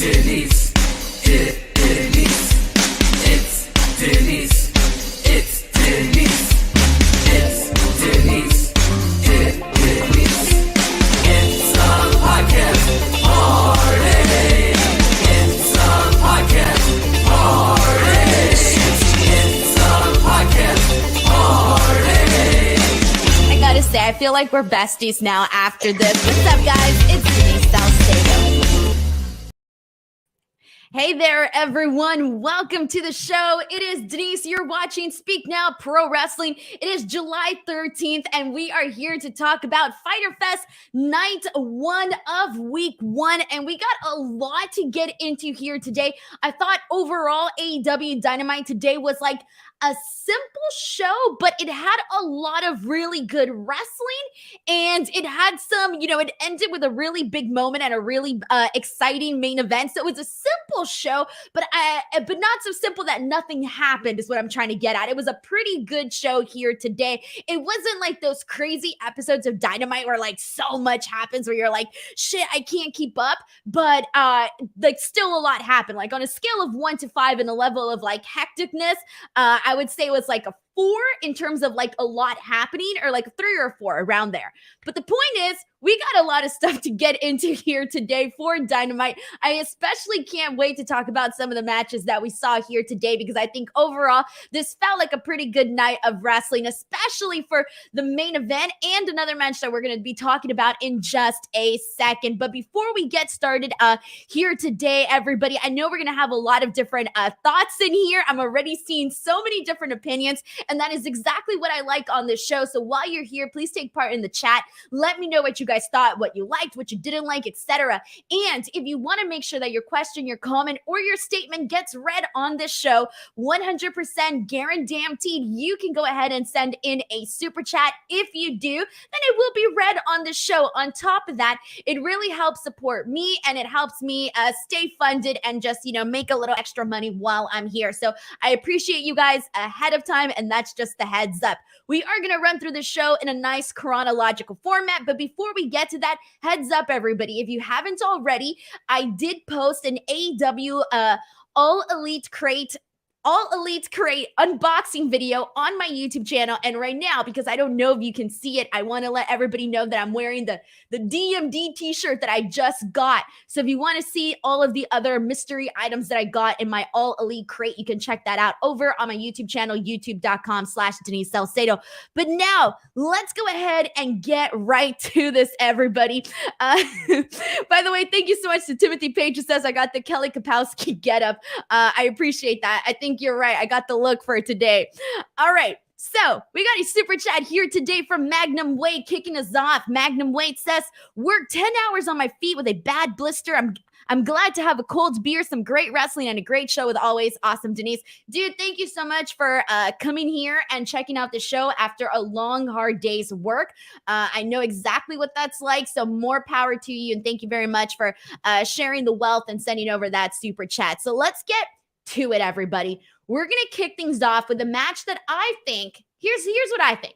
Denise. Denise. It's Denise. It's Denise. It's Denise. Denise. It's a podcast party. It's a podcast party. It's a podcast party. I gotta say, I feel like we're besties now after this. What's up, guys? It's Denise Salcedo. Hey there, everyone. Welcome to the show. It is Denise. You're watching Speak Now Pro Wrestling. It is July 13th, and we are here to talk about Fyter Fest night one of week one. And we got a lot to get into here today. I thought overall AEW Dynamite today was like a simple show, but it had a lot of really good wrestling, and it had some, it ended with a really big moment and a really exciting main event. So it was a simple show, but not so simple that nothing happened is what I'm trying to get at. It was a pretty good show here today. It wasn't like those crazy episodes of Dynamite where like so much happens where you're like, shit, I can't keep up, but like still a lot happened. Like on a scale of 1 to 5 and a level of like hecticness, I would say it was like a 4 in terms of like a lot happening, or like a 3 or a 4 around there. But the point is, we got a lot of stuff to get into here today for Dynamite. I especially can't wait to talk about some of the matches that we saw here today, because I think overall this felt like a pretty good night of wrestling, especially for the main event and another match that we're going to be talking about in just a second. But before we get started here today, everybody, I know we're going to have a lot of different thoughts in here. I'm already seeing so many different opinions, and that is exactly what I like on this show. So while you're here, please take part in the chat. Let me know what you guys thought, what you liked, what you didn't like, etc. And if you want to make sure that your question, your comment, or your statement gets read on this show, 100% guaranteed, you can go ahead and send in a super chat. If you do, then it will be read on the show. On top of that, it really helps support me, and it helps me stay funded and just, make a little extra money while I'm here. So I appreciate you guys ahead of time, and that's just the heads up. We are going to run through the show in a nice chronological format, but before we get to that, heads up, everybody. If you haven't already, I did post an AEW All Elite Crate unboxing video on my YouTube channel. And right now, because I don't know if you can see it, I want to let everybody know that I'm wearing the DMD t-shirt that I just got. So if you want to see all of the other mystery items that I got in my All Elite Crate, you can check that out over on my YouTube channel, youtube.com/Denise Salcedo. But now let's go ahead and get right to this, everybody. By the way, thank you so much to Timothy Page, who says I got the Kelly Kapowski getup. I appreciate that. I think you're right. I got the look for today. All right. So we got a super chat here today from Magnum Wade kicking us off. Magnum Wade says, worked 10 hours on my feet with a bad blister. I'm glad to have a cold beer, some great wrestling, and a great show with always awesome Denise. Dude, thank you so much for coming here and checking out the show after a long, hard day's work. I know exactly what that's like, so more power to you, and thank you very much for sharing the wealth and sending over that super chat. So let's get to it, everybody. We're going to kick things off with a match that I think, here's what I think.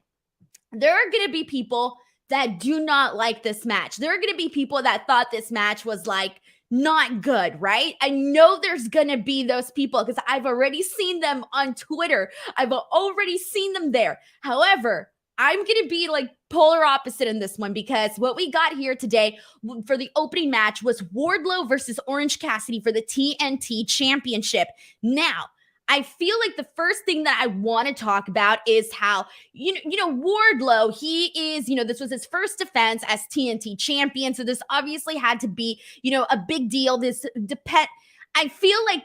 There are going to be people that do not like this match. There are going to be people that thought this match was like not good, right? I know there's going to be those people because I've already seen them on Twitter. I've already seen them there. However, I'm going to be like polar opposite in this one, because what we got here today for the opening match was Wardlow versus Orange Cassidy for the TNT Championship. Now, I feel like the first thing that I want to talk about is how, Wardlow, he is, this was his first defense as TNT champion. So this obviously had to be, a big deal. I feel like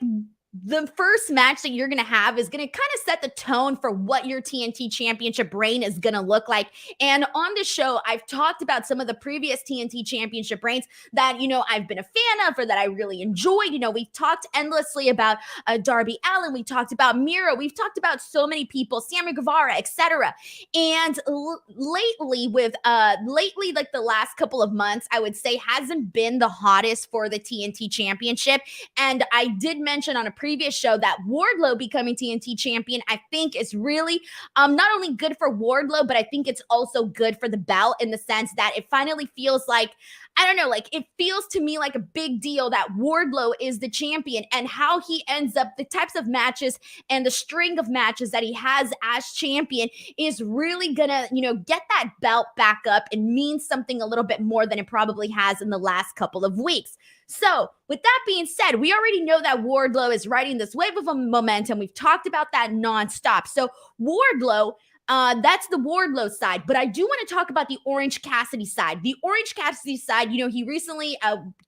the first match that you're going to have is going to kind of set the tone for what your TNT championship reign is going to look like. And on this show, I've talked about some of the previous TNT championship reigns that, I've been a fan of or that I really enjoyed. We've talked endlessly about Darby Allin. We talked about Miro. We've talked about so many people, Sammy Guevara, etc. And lately, like the last couple of months, I would say hasn't been the hottest for the TNT championship. And I did mention on a previous show that Wardlow becoming TNT champion, I think is really not only good for Wardlow, but I think it's also good for the belt in the sense that it finally feels like, I don't know, like it feels to me like a big deal that Wardlow is the champion, and how he ends up, the types of matches and the string of matches that he has as champion is really gonna, get that belt back up and mean something a little bit more than it probably has in the last couple of weeks. So with that being said, we already know that Wardlow is riding this wave of momentum. We've talked about that nonstop. So Wardlow, that's the Wardlow side, but I do want to talk about the Orange Cassidy side. The Orange Cassidy side, he recently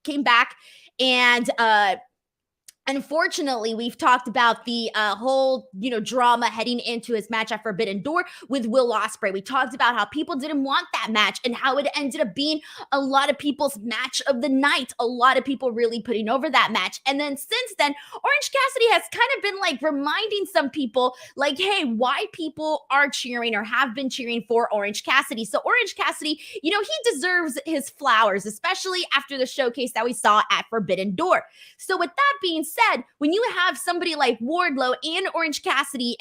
came back and unfortunately, we've talked about the whole, drama heading into his match at Forbidden Door with Will Ospreay. We talked about how people didn't want that match and how it ended up being a lot of people's match of the night. A lot of people really putting over that match. And then since then, Orange Cassidy has kind of been like reminding some people like, hey, why people are cheering or have been cheering for Orange Cassidy. So Orange Cassidy, he deserves his flowers, especially after the showcase that we saw at Forbidden Door. So with that being said, when you have somebody like Wardlow and Orange Cassidy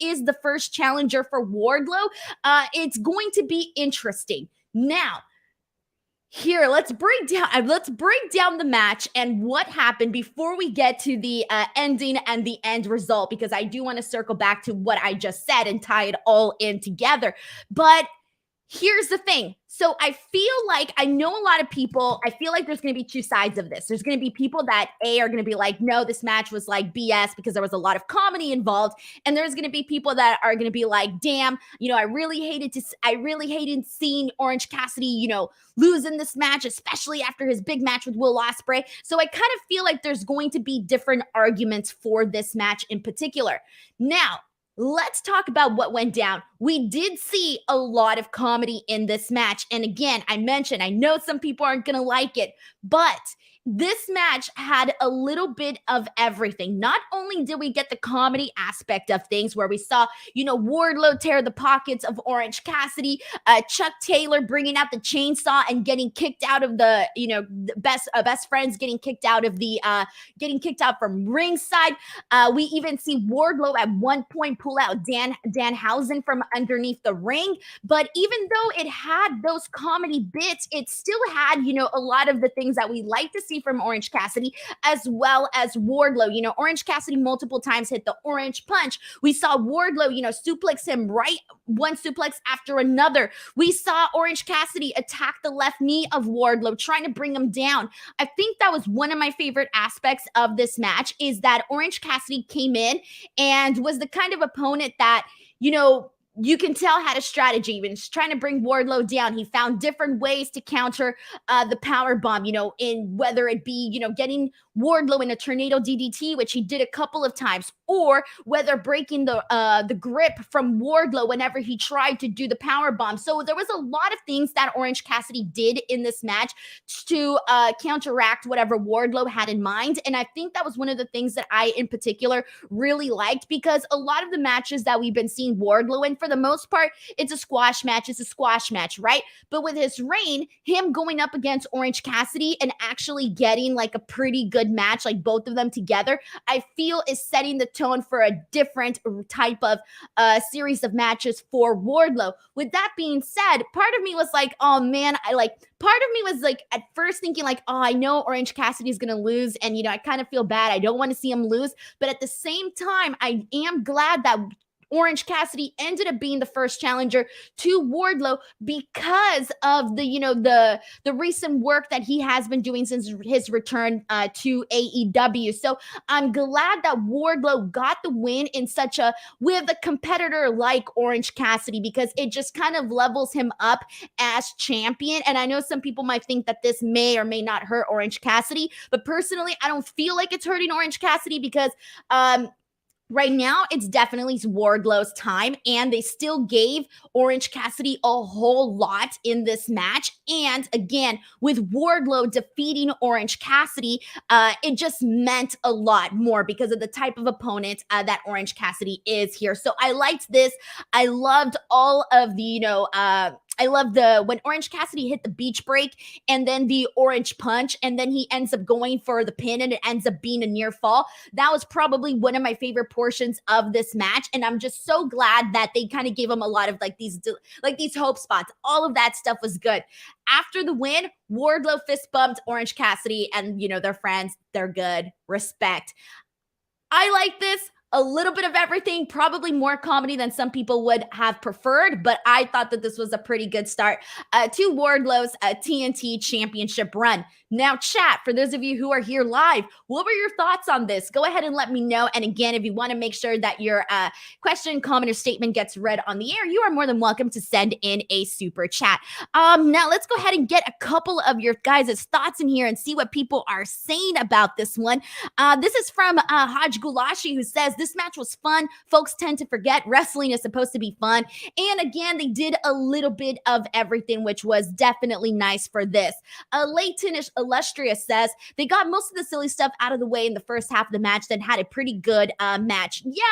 is the first challenger for Wardlow, it's going to be interesting. Now, here, let's break down the match and what happened before we get to the ending and the end result, because I do want to circle back to what I just said and tie it all in together. But here's the thing. So I feel like, I know a lot of people, I feel like there's going to be two sides of this. There's going to be people that are going to be like, no, this match was like BS because there was a lot of comedy involved. And there's going to be people that are going to be like, damn, I really hated seeing Orange Cassidy, lose in this match, especially after his big match with Will Ospreay. So I kind of feel like there's going to be different arguments for this match in particular. Now, let's talk about what went down. We did see a lot of comedy in this match. And again, I mentioned, I know some people aren't going to like it, but this match had a little bit of everything. Not only did we get the comedy aspect of things where we saw, Wardlow tear the pockets of Orange Cassidy, Chuck Taylor bringing out the chainsaw and getting kicked out of the, best friends getting kicked out from ringside. We even see Wardlow at one point pull out Danhausen from underneath the ring. But even though it had those comedy bits, it still had, a lot of the things that we like to see from Orange Cassidy, as well as Wardlow. Orange Cassidy multiple times hit the orange punch. We saw Wardlow, suplex him right, one suplex after another. We saw Orange Cassidy attack the left knee of Wardlow, trying to bring him down. I think that was one of my favorite aspects of this match, is that Orange Cassidy came in and was the kind of opponent that, you can tell had a strategy. He was trying to bring Wardlow down. He found different ways to counter the power bomb, in whether it be, getting Wardlow in a tornado DDT, which he did a couple of times, or whether breaking the grip from Wardlow whenever he tried to do the power bomb. So there was a lot of things that Orange Cassidy did in this match to counteract whatever Wardlow had in mind. And I think that was one of the things that I, in particular, really liked, because a lot of the matches that we've been seeing Wardlow in, for the most part, it's a squash match, right? But with his reign, him going up against Orange Cassidy and actually getting like a pretty good match, like both of them together, I feel is setting the tone for a different type of series of matches for Wardlow. With that being said, part of me was like, oh man, at first thinking like, oh, I know Orange Cassidy is going to lose, and I kind of feel bad. I don't want to see him lose, but at the same time, I am glad that Orange Cassidy ended up being the first challenger to Wardlow because of the recent work that he has been doing since his return to AEW. So I'm glad that Wardlow got the win with a competitor like Orange Cassidy, because it just kind of levels him up as champion. And I know some people might think that this may or may not hurt Orange Cassidy, but personally, I don't feel like it's hurting Orange Cassidy, because right now, it's definitely Wardlow's time, and they still gave Orange Cassidy a whole lot in this match. And again, with Wardlow defeating Orange Cassidy, it just meant a lot more because of the type of opponent that Orange Cassidy is here. So I liked this. I loved all of the, I love when Orange Cassidy hit the beach break and then the orange punch, and then he ends up going for the pin and it ends up being a near fall. That was probably one of my favorite portions of this match. And I'm just so glad that they kind of gave him a lot of these hope spots. All of that stuff was good. After the win, Wardlow fist bumped Orange Cassidy, and they're friends. They're good. Respect. I like this. A little bit of everything, probably more comedy than some people would have preferred, but I thought that this was a pretty good start to Wardlow's TNT Championship run. Now, chat, for those of you who are here live, what were your thoughts on this? Go ahead and let me know. And again, if you want to make sure that your question, comment, or statement gets read on the air, you are more than welcome to send in a super chat. Now, let's go ahead and get a couple of your guys' thoughts in here and see what people are saying about this one. This is from Haj Gulashi, who says, this match was fun. Folks tend to forget wrestling is supposed to be fun. And again, they did a little bit of everything, which was definitely nice for this. Laytonish Illustrious says, they got most of the silly stuff out of the way in the first half of the match, then had a pretty good match. Yeah,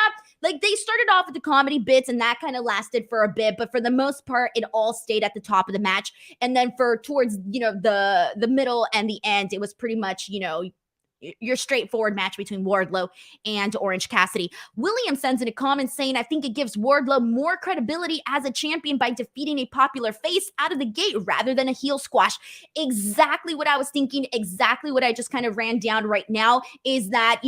like they started off with the comedy bits and that kind of lasted for a bit, but for the most part, it all stayed at the top of the match. And then towards the middle and the end, it was pretty much, your straightforward match between Wardlow and Orange Cassidy. William sends in a comment saying, I think it gives Wardlow more credibility as a champion by defeating a popular face out of the gate rather than a heel squash. Exactly what I was thinking, exactly what I just kind of ran down right now is that,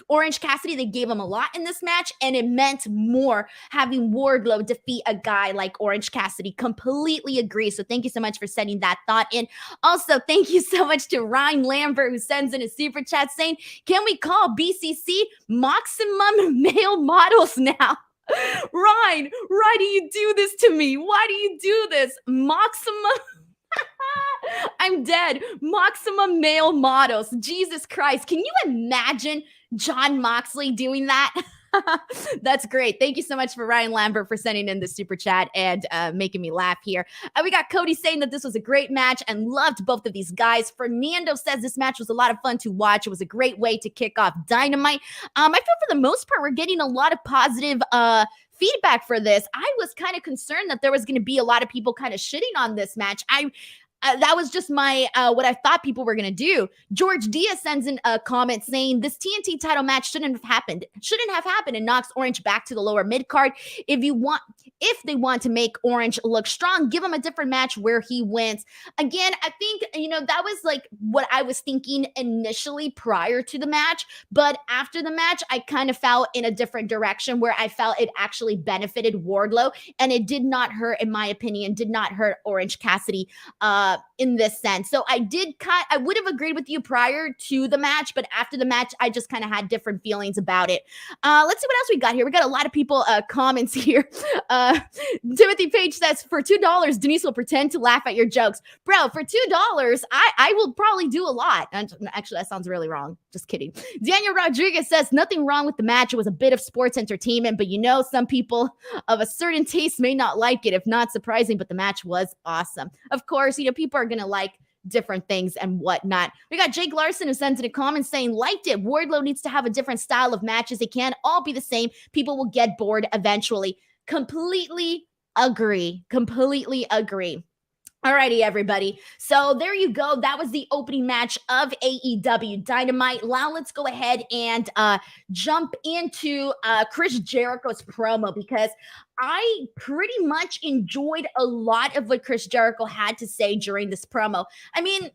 Orange Cassidy, they gave him a lot in this match, and it meant more having Wardlow defeat a guy like Orange Cassidy. Completely agree. So thank you so much for sending that thought in. Also, thank you so much to Ryan Lambert, who sends in a super chat saying, can we call BCC maximum male models now? Ryan, why do you do this to me? Why do you do this? Maximum... I'm dead. Maximum male models. Jesus Christ. Can you imagine John Moxley doing that? That's great. Thank you so much for Ryan Lambert for sending in the super chat and making me laugh here. We got Cody saying that this was a great match and loved both of these guys. Fernando says this match was a lot of fun to watch. It was a great way to kick off Dynamite. I feel for the most part, we're getting a lot of positive feedback for this. I was kind of concerned that there was going to be a lot of people kind of shitting on this match. That was just my what I thought people were going to do. George Diaz sends in a comment saying this TNT title match shouldn't have happened and knocks Orange back to the lower mid card. If they want to make Orange look strong, give him a different match where he wins. Again, I think, that was like what I was thinking initially prior to the match, but after the match, I kind of fell in a different direction where I felt it actually benefited Wardlow, and it did not hurt, in my opinion, did not hurt Orange Cassidy in this sense. So I would have agreed with you prior to the match, but after the match, I just kind of had different feelings about it. Let's see what else we got here. We got a lot of people comments here. Timothy Page says, for $2, Denise will pretend to laugh at your jokes. Bro, for $2, I will probably do a lot. And actually, that sounds really wrong. Just kidding. Daniel Rodriguez says, nothing wrong with the match. It was a bit of sports entertainment, but some people of a certain taste may not like it. If not surprising, but the match was awesome. Of course, people are going to like different things and whatnot. We got Jake Larson, who sends in a comment saying, liked it. Wardlow needs to have a different style of matches. They can't all be the same. People will get bored eventually. Completely agree. Alrighty, everybody. So there you go. That was the opening match of AEW Dynamite. Now let's go ahead and jump into Chris Jericho's promo, because I pretty much enjoyed a lot of what Chris Jericho had to say during this promo. I mean,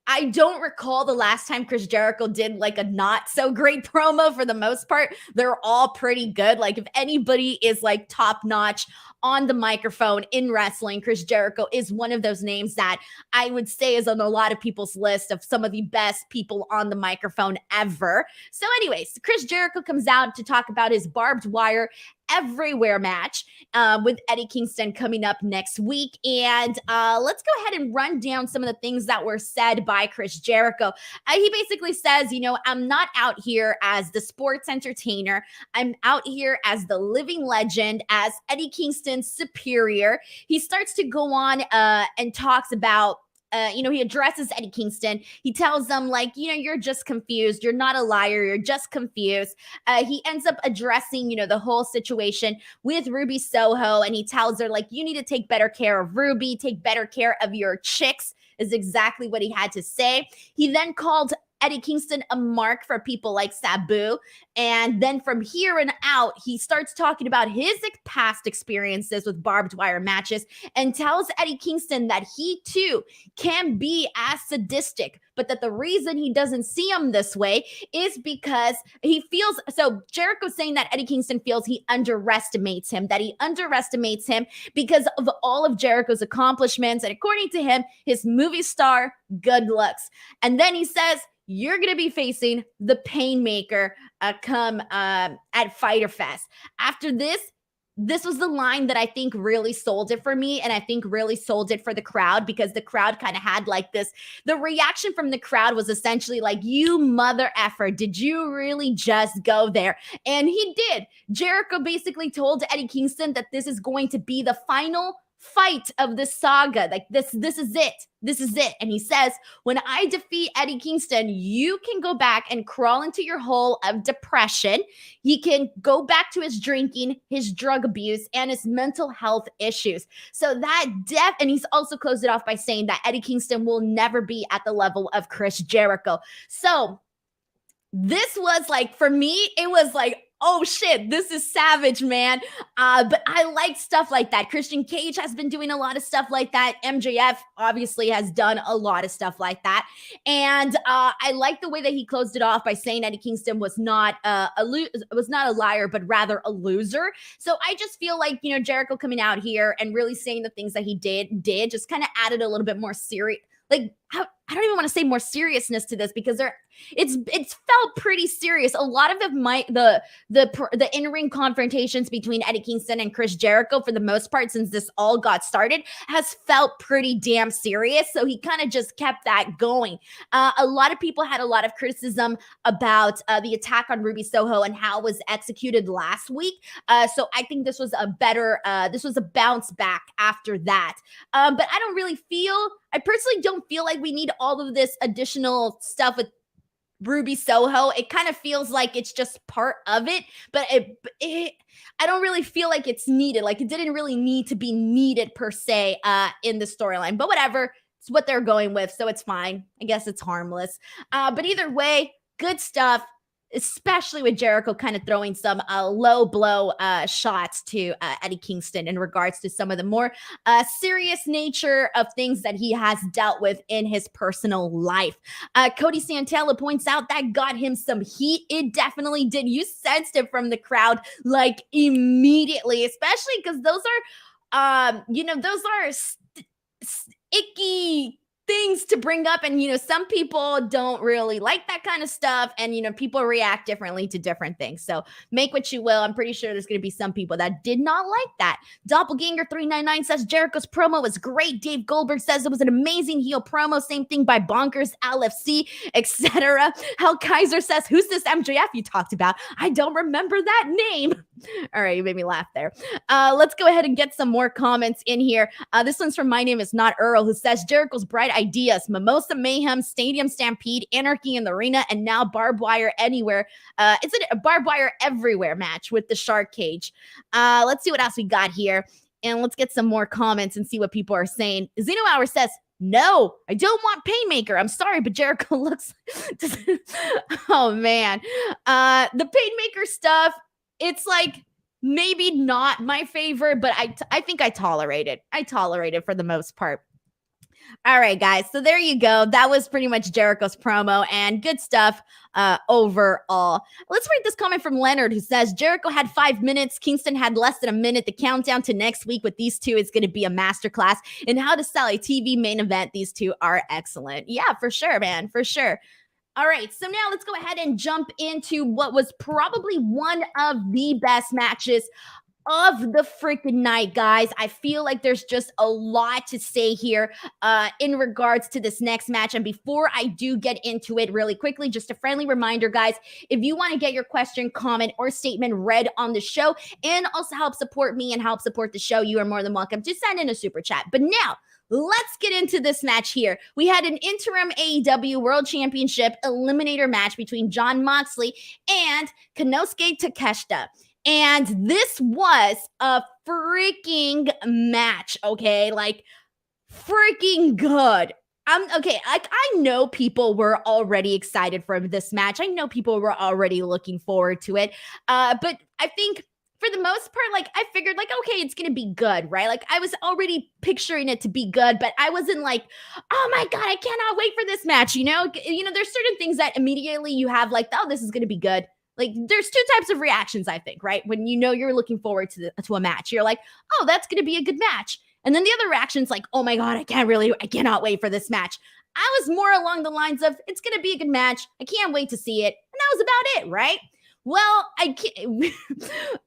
I don't recall the last time Chris Jericho did like a not so great promo. For the most part, they're all pretty good. Like if anybody is like top notch on the microphone in wrestling, Chris Jericho is one of those names that I would say is on a lot of people's list of some of the best people on the microphone ever. So anyways, Chris Jericho comes out to talk about his barbed wire everywhere match with Eddie Kingston coming up next week. And let's go ahead and run down some of the things that were said by Chris Jericho. He basically says, I'm not out here as the sports entertainer. I'm out here as the living legend, as Eddie Kingston's superior. He starts to go on and talks about he addresses Eddie Kingston. He tells them, like, you're just confused. You're not a liar. You're just confused. He ends up addressing, the whole situation with Ruby Soho, and he tells her, like, you need to take better care of Ruby, take better care of your chicks, is exactly what he had to say. He then called Eddie Kingston a mark for people like Sabu. And then from here and out, he starts talking about his past experiences with barbed wire matches and tells Eddie Kingston that he too can be as sadistic, but that the reason he doesn't see him this way is because he feels, so Jericho's saying that Eddie Kingston feels he underestimates him, because of all of Jericho's accomplishments and, according to him, his movie star good looks. And then he says, you're going to be facing the Painmaker come at Fyter Fest. After this was the line that I think really sold it for me, and I think really sold it for the crowd, because the crowd kind of had like this, the reaction from the crowd was essentially like, you mother effer, did you really just go there? And he did. Jericho basically told Eddie Kingston that this is going to be the final fight of this saga. Like, this is it. And he says, when I defeat Eddie Kingston, you can go back and crawl into your hole of depression. He can go back to his drinking, his drug abuse, and his mental health issues. So and he's also closed it off by saying that Eddie Kingston will never be at the level of Chris Jericho. So this was like, for me, it was like, oh shit, this is savage, man. But I like stuff like that. Christian Cage has been doing a lot of stuff like that. MJF obviously has done a lot of stuff like that. And I like the way that he closed it off by saying Eddie Kingston was not a liar, but rather a loser. So I just feel like, Jericho coming out here and really saying the things that he did just kind of added a little bit more serious. Like, I don't even want to say more seriousness to this, because it's felt pretty serious. A lot of the in-ring confrontations between Eddie Kingston and Chris Jericho, for the most part, since this all got started, has felt pretty damn serious. So he kind of just kept that going. A lot of people had a lot of criticism about the attack on Ruby Soho and how it was executed last week. So I think this was a bounce back after that. But I personally don't feel like we need all of this additional stuff with Ruby Soho. It kind of feels like it's just part of it, but I don't really feel like it's needed. Like, it didn't really need to be needed per se in the storyline, but whatever. It's what they're going with, so it's fine. I guess it's harmless. But either way, good stuff, especially with Jericho kind of throwing some low blow shots to Eddie Kingston in regards to some of the more serious nature of things that he has dealt with in his personal life. Cody Santella points out that got him some heat. It definitely did. You sensed it from the crowd, like, immediately, especially because those are icky things to bring up, and some people don't really like that kind of stuff, and people react differently to different things, so make what you will. I'm pretty sure there's going to be some people that did not like that. Doppelganger 399 says Jericho's promo was great. Dave Goldberg says it was an amazing heel promo. Same thing by Bonkers LFC, etc. Hell Kaiser says, who's this MJF you talked about? I don't remember that name. All right, you made me laugh there. Let's go ahead and get some more comments in here. This one's from My Name Is Not Earl, who says Jericho's bright ideas: Mimosa Mayhem, Stadium Stampede, Anarchy in the Arena, and now Barbed Wire Anywhere. It's a Barbed Wire Everywhere match with the Shark Cage. Let's see what else we got here, and let's get some more comments and see what people are saying. Zeno Hour says, no, I don't want Painmaker. I'm sorry, but Jericho looks oh man. The Painmaker stuff, it's like maybe not my favorite, but I think I tolerate it. I tolerate it for the most part. All right, guys. So there you go. That was pretty much Jericho's promo, and good stuff overall. Let's read this comment from Leonard, who says Jericho had 5 minutes. Kingston had less than a minute. The countdown to next week with these two is going to be a masterclass in how to sell a TV main event. These two are excellent. Yeah, for sure, man. For sure. All right, so now let's go ahead and jump into what was probably one of the best matches of the freaking night, guys. I feel like there's just a lot to say here in regards to this next match. And before I do get into it really quickly, just a friendly reminder, guys, if you want to get your question, comment, or statement read on the show and also help support me and help support the show, you are more than welcome to send in a super chat. But now, let's get into this match here. We had an interim AEW World Championship Eliminator match between Jon Moxley and Kenosuke Takeshita. And this was a freaking match, okay? Like, freaking good. Okay, like I know people were already excited for this match. I know people were already looking forward to it. But I think for the most part, like I figured like, okay, it's going to be good, right? Like I was already picturing it to be good, but I wasn't like, oh my God, I cannot wait for this match. There's certain things that immediately you have like, oh, this is going to be good. Like there's two types of reactions, I think, right? When you're looking forward to a match, you're like, oh, that's going to be a good match. And then the other reaction's like, oh my God, I cannot wait for this match. I was more along the lines of, it's going to be a good match. I can't wait to see it. And that was about it, right? Well,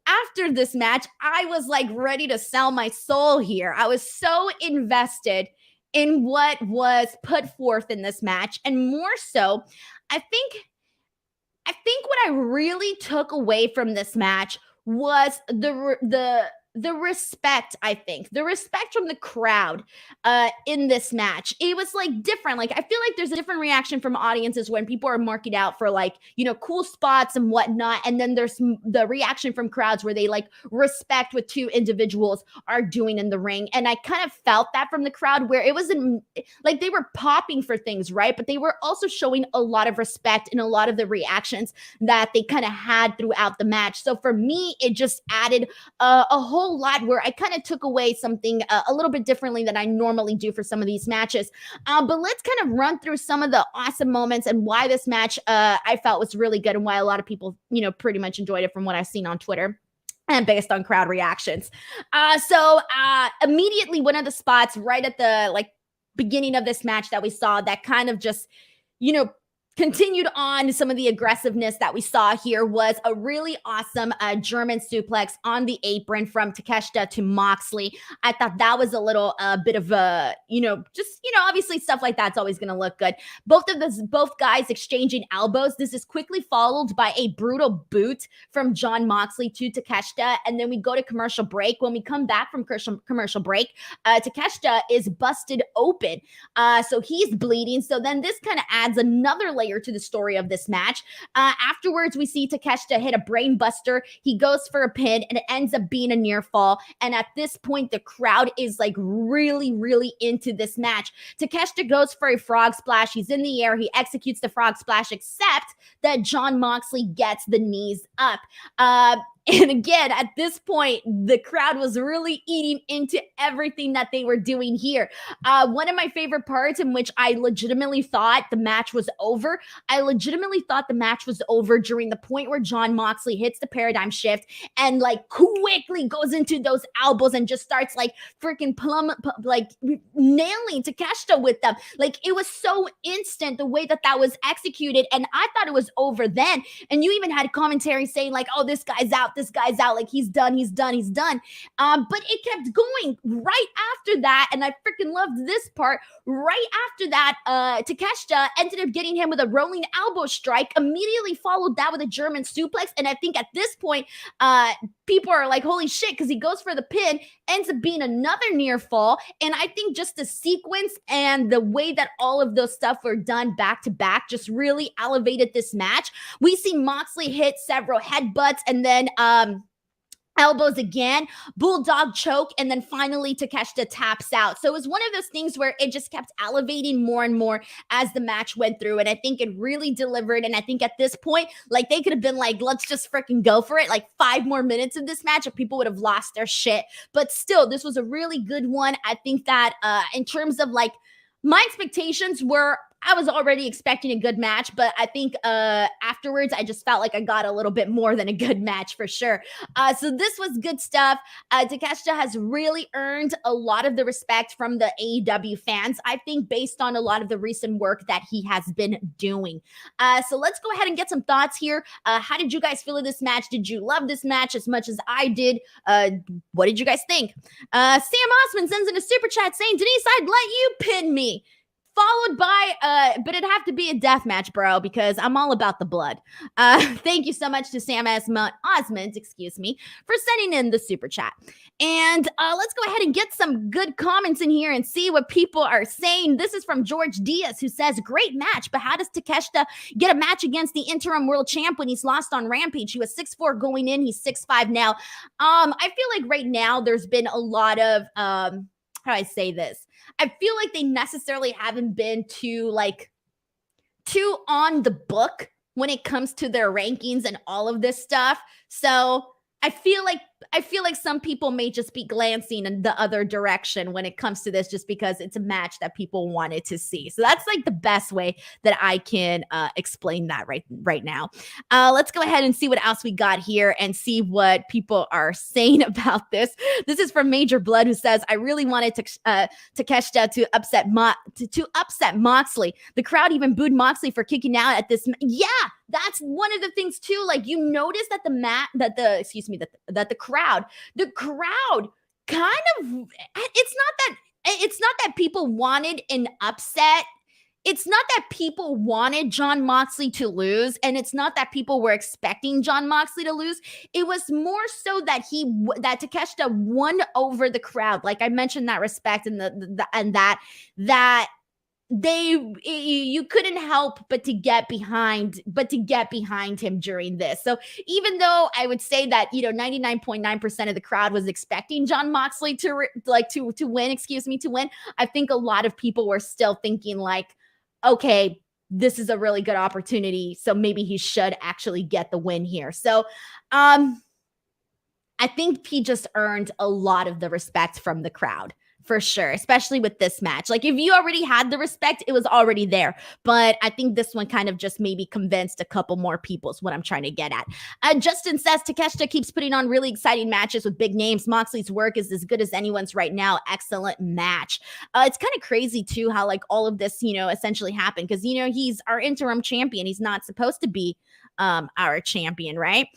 after this match, I was like ready to sell my soul here. I was so invested in what was put forth in this match. And more so, I think what I really took away from this match was the respect, I think. The respect from the crowd in this match. It was like different. Like I feel like there's a different reaction from audiences when people are marking out for like, cool spots and whatnot. And then there's the reaction from crowds where they like respect what two individuals are doing in the ring. And I kind of felt that from the crowd where it wasn't like they were popping for things, right? But they were also showing a lot of respect in a lot of the reactions that they kind of had throughout the match. So for me, it just added a whole lot where I kind of took away something a little bit differently than I normally do for some of these matches. But let's kind of run through some of the awesome moments and why this match I felt was really good and why a lot of people, pretty much enjoyed it from what I've seen on Twitter and based on crowd reactions. So immediately one of the spots right at the beginning of this match that we saw that kind of just, continued on some of the aggressiveness that we saw here was a really awesome German suplex on the apron from Takeshita to Moxley. I thought that was a little bit of a, obviously stuff like that's always going to look good. Both guys exchanging elbows. This is quickly followed by a brutal boot from Jon Moxley to Takeshita. And then we go to commercial break. When we come back from commercial break, Takeshita is busted open. So he's bleeding. So then this kind of adds another layer to the story of this match. Afterwards, we see Takeshita hit a brain buster. He goes for a pin and it ends up being a near fall. And at this point, the crowd is like really, really into this match. Takeshita goes for a frog splash. He's in the air. He executes the frog splash, except that Jon Moxley gets the knees up. And again, at this point, the crowd was really eating into everything that they were doing here. One of my favorite parts in which I legitimately thought the match was over. I legitimately thought the match was over during the point where Jon Moxley hits the paradigm shift and like quickly goes into those elbows and just starts like freaking nailing Takeshita with them. Like it was so instant the way that was executed. And I thought it was over then. And you even had commentary saying like, oh, this guy's out, like he's done. But it kept going right after that. And I freaking loved this part. Right after that, Takeshita ended up getting him with a rolling elbow strike, immediately followed that with a German suplex. And I think at this point, people are like, holy shit, because he goes for the pin, ends up being another near fall. And I think just the sequence and the way that all of those stuff were done back to back just really elevated this match. We see Moxley hit several headbutts and then elbows again, bulldog choke, and then finally Takeshita taps out. So it was one of those things where it just kept elevating more and more as the match went through. And I think it really delivered. And I think at this point, like they could have been like, let's just freaking go for it. Like 5 more minutes of this match, or people would have lost their shit. But still, this was a really good one. I think that in terms of like my expectations were, I was already expecting a good match, but I think afterwards, I just felt like I got a little bit more than a good match for sure. So this was good stuff. Takeshita has really earned a lot of the respect from the AEW fans, I think, based on a lot of the recent work that he has been doing. So let's go ahead and get some thoughts here. How did you guys feel in this match? Did you love this match as much as I did? What did you guys think? Sam Osman sends in a super chat saying, Denise, I'd let you pin me. Followed by, but it'd have to be a death match, bro, because I'm all about the blood. Thank you so much to Sam Osmond, for sending in the super chat. And let's go ahead and get some good comments in here and see what people are saying. This is from George Diaz, who says, great match, but how does Takeshita get a match against the interim world champ when he's lost on Rampage? He was 6'4" going in. He's 6'5" now. I feel like right now there's been a lot of, how do I say this? I feel like they necessarily haven't been too on the book when it comes to their rankings and all of this stuff. So I feel like some people may just be glancing in the other direction when it comes to this, just because it's a match that people wanted to see. So that's like the best way that I can explain that right now. Let's go ahead and see what else we got here and see what people are saying about this. This is from Major Blood, who says, I really wanted Takeshita to upset Moxley. The crowd even booed Moxley for kicking out at this. Yeah, that's one of the things too. Like, you notice that the crowd kind of, it's not that people wanted an upset. It's not that people wanted Jon Moxley to lose, and it's not that people were expecting Jon Moxley to lose. It was more so that Takeshita won over the crowd. Like I mentioned, that respect and you couldn't help but to get behind him during this. So even though I would say that 99.9% of the crowd was expecting Jon Moxley to win, I think a lot of people were still thinking like, okay, this is a really good opportunity, so maybe he should actually get the win here. So I think he just earned a lot of the respect from the crowd. For sure, especially with this match. Like, if you already had the respect, it was already there. But I think this one kind of just maybe convinced a couple more people is what I'm trying to get at. Justin says, Takeshita keeps putting on really exciting matches with big names. Moxley's work is as good as anyone's right now. Excellent match. It's kind of crazy, too, how, like, all of this, essentially happened. Because, he's our interim champion. He's not supposed to be our champion, right?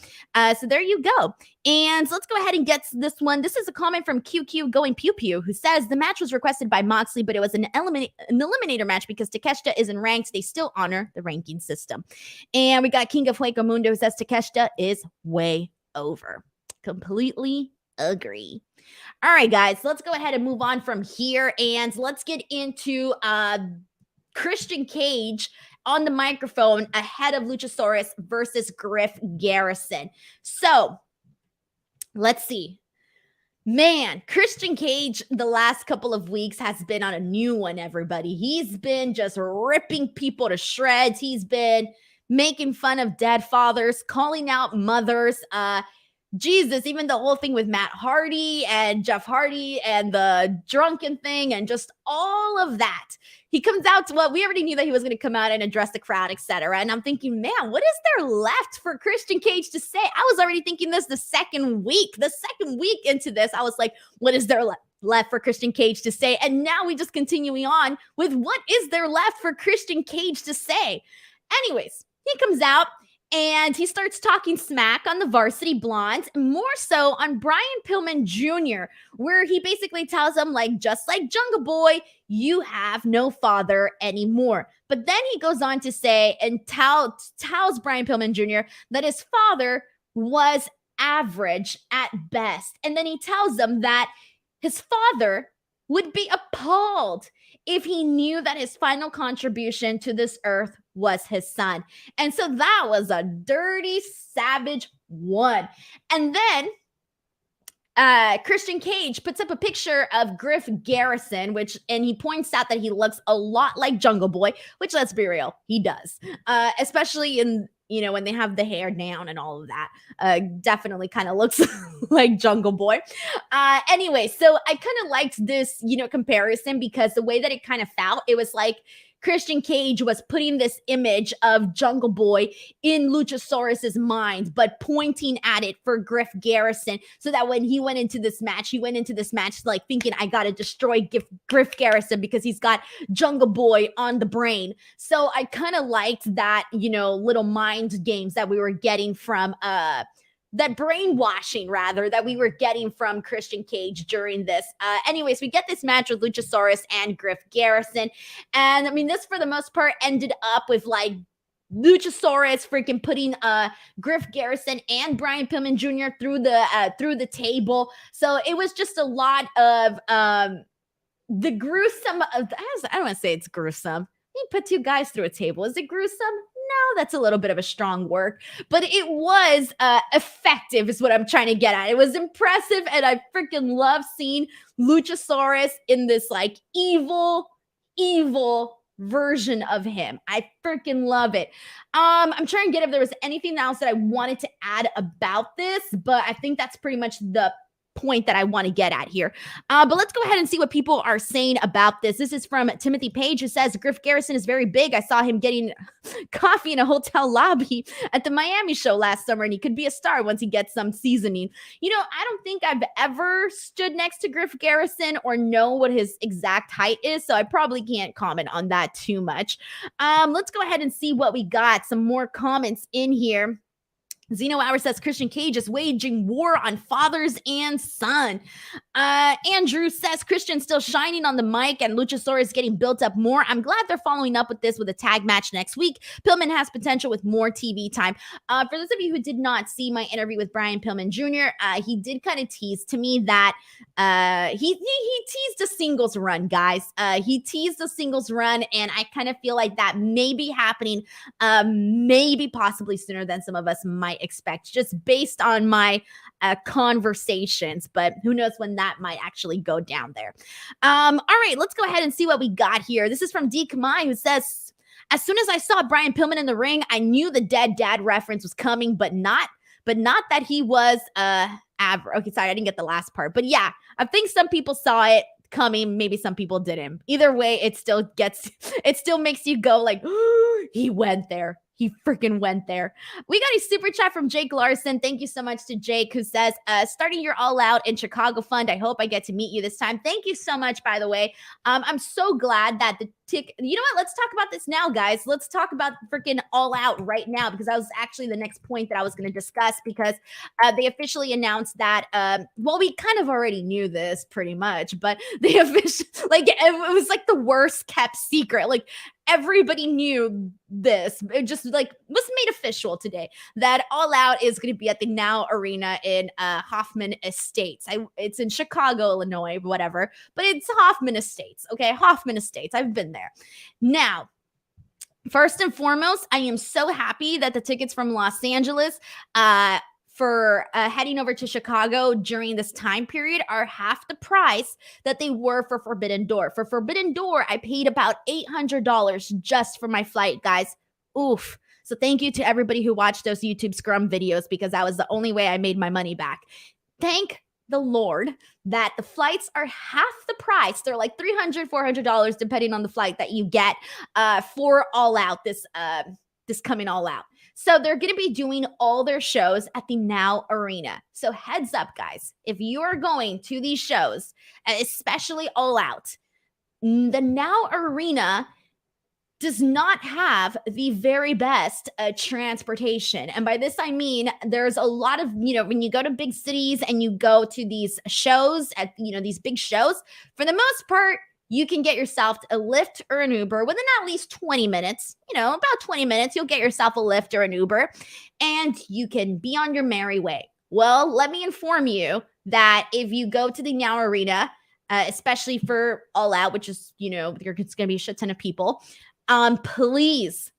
So there you go. And let's go ahead and get this one. This is a comment from QQ Going Pew Pew, who says the match was requested by Moxley, but it was an eliminator match because Takeshita isn't ranked. They still honor the ranking system. And we got King of Hueco Mundo, who says Takeshita is way over. Completely agree. All right, guys, let's go ahead and move on from here, and let's get into Christian Cage on the microphone ahead of Luchasaurus versus Griff Garrison. So let's see. Man, Christian Cage the last couple of weeks has been on a new one, everybody. He's been just ripping people to shreds. He's been making fun of dead fathers, calling out mothers. Jesus, even the whole thing with Matt Hardy and Jeff Hardy and the drunken thing and just all of that. He comes out to we already knew that he was going to come out and address the crowd, etc. And I'm thinking, man, what is there left for Christian Cage to say? I was already thinking this the second week into this. I was like, what is there left for Christian Cage to say? And now we just continuing on with what is there left for Christian Cage to say? Anyways, he comes out and he starts talking smack on the Varsity Blondes, more so on Brian Pillman Jr., where he basically tells him, like, just like Jungle Boy, you have no father anymore. But then he goes on to say and tells Brian Pillman Jr. that his father was average at best. And then he tells him that his father would be appalled if he knew that his final contribution to this earth was his son. And so that was a dirty, savage one. And then Christian Cage puts up a picture of Griff Garrison, and he points out that he looks a lot like Jungle Boy, which, let's be real, he does. Especially in, when they have the hair down and all of that. Definitely kind of looks like Jungle Boy. Anyway, so I kind of liked this, comparison, because the way that it kind of felt, it was like Christian Cage was putting this image of Jungle Boy in Luchasaurus's mind, but pointing at it for Griff Garrison, so that when he went into this match like thinking, I got to destroy Griff Garrison because he's got Jungle Boy on the brain. So I kind of liked that, little mind games that we were getting from that brainwashing, rather, that we were getting from Christian Cage during this. Anyways, we get this match with Luchasaurus and Griff Garrison. And I mean, this for the most part ended up with like Luchasaurus freaking putting Griff, Garrison, and Brian Pillman Jr. through the table. So it was just a lot of the gruesome. I don't want to say it's gruesome. You put two guys through a table. Is it gruesome? No, that's a little bit of a strong word, but it was effective is what I'm trying to get at. It was impressive, and I freaking love seeing Luchasaurus in this like evil version of him. I freaking love it. I'm trying to get if there was anything else that I wanted to add about this, but I think that's pretty much the point that I want to get at here. But let's go ahead and see what people are saying about this. This is from Timothy Page, who says, Griff Garrison is very big. I saw him getting coffee in a hotel lobby at the Miami show last summer, and he could be a star once he gets some seasoning. You know, I don't think I've ever stood next to Griff Garrison or know what his exact height is, so I probably can't comment on that too much. Let's go ahead and see what we got. Some more comments in here. Zeno Hour says Christian Cage is waging war on fathers and son. Andrew says Christian still shining on the mic and Luchasaurus getting built up more. I'm glad they're following up with this with a tag match next week. Pillman has potential with more TV time. For those of you who did not see my interview with Brian Pillman Jr., he did kind of tease to me that he teased a singles run, guys. He teased a singles run, and I kind of feel like that may be happening maybe possibly sooner than some of us might expect, just based on my conversations, but who knows when that might actually go down there. All right, let's go ahead and see what we got here. This is from D. Kamai, who says, as soon as I saw Brian Pillman in the ring, I knew the dead dad reference was coming, but not that he was okay, sorry, I didn't get the last part, but yeah, I think some people saw it coming, maybe some people didn't. Either way, it still makes you go like, oh, he went there. He freaking went there. We got a super chat from Jake Larson. Thank you so much to Jake, who says, starting your All Out in Chicago fund. I hope I get to meet you this time. Thank you so much, by the way. I'm so glad that you know what? Let's talk about this now, guys. Let's talk about freaking All Out right now, because that was actually the next point that I was going to discuss, because they officially announced that, well, we kind of already knew this pretty much, but they officially, like, it was like the worst kept secret. Like, everybody knew this. It just like was made official today that All Out is going to be at the Now Arena in Hoffman Estates. It's in Chicago, Illinois, whatever, but it's Hoffman Estates. Okay, Hoffman Estates. I've been there. Now, first and foremost, I am so happy that the tickets from Los Angeles for heading over to Chicago during this time period are half the price that they were for Forbidden Door. For Forbidden Door, I paid about $800 just for my flight, guys. Oof. So thank you to everybody who watched those YouTube Scrum videos, because that was the only way I made my money back. Thank the Lord that the flights are half the price. They're like $300, $400, depending on the flight that you get for All Out, this coming All Out. So they're going to be doing all their shows at the Now Arena. So heads up, guys, if you're going to these shows, especially All Out, the Now Arena does not have the very best transportation. And by this, I mean, there's a lot of, when you go to big cities and you go to these shows at, these big shows, for the most part, you can get yourself a Lyft or an Uber within at least 20 minutes, about 20 minutes, you'll get yourself a Lyft or an Uber, and you can be on your merry way. Well, let me inform you that if you go to the Now Arena, especially for All Out, which is, it's going to be a shit ton of people, please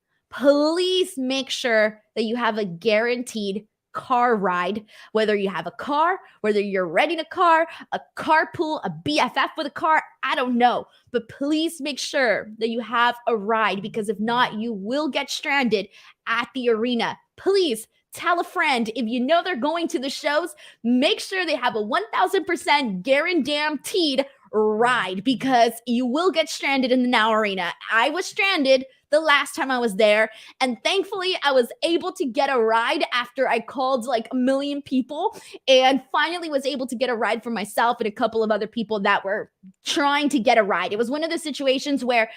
make sure that you have a guaranteed car ride, whether you have a car, whether you're renting a car, a carpool, a BFF with a car, I don't know, but please make sure that you have a ride, because if not, you will get stranded at the arena. Please tell a friend, if you know they're going to the shows, make sure they have a 1000% guaranteed ride, because you will get stranded in the Now Arena. I was stranded the last time I was there, and thankfully I was able to get a ride after I called like a million people, and finally was able to get a ride for myself and a couple of other people that were trying to get a ride. It was one of the situations where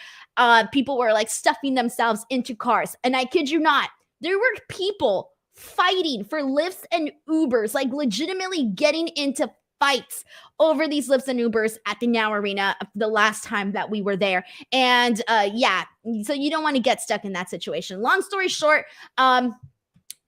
people were like stuffing themselves into cars, and I kid you not, there were people fighting for Lyfts and Ubers, like legitimately getting into fights over these Lips and Ubers at the Now Arena the last time that we were there. And yeah, so you don't want to get stuck in that situation. Long story short,